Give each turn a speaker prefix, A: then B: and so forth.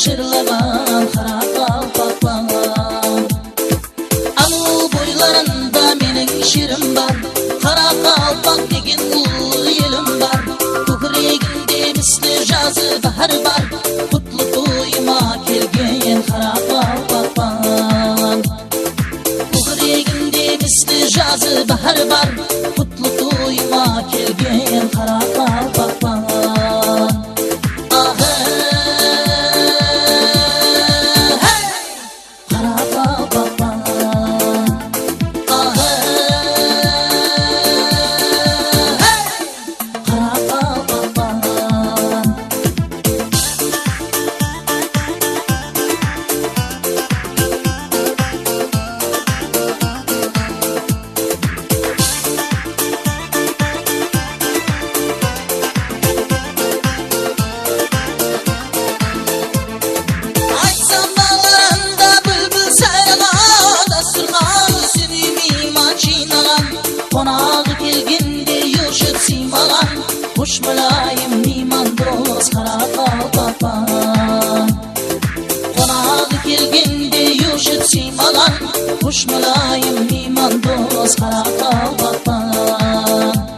A: Жырлаған Қарақалпақпан ауыл бойларында менің шерім бар, Қарақалпақ деген ұлы елім бар. Көкірегімде місті жазы бәрі бар, құтлы тойыма келген Қарақалпақпан. Көкірегімде місті жазы бәрі бар, құтлы тойыма келген Қарақалпақпан. Qonağı kelgende yoshib siymagan, xush muloyim mehmon do'st Qaraqalpaqpan. Qonağı kelgende yoshib siymagan, xush muloyim mehmon do'st Qaraqalpaqpan.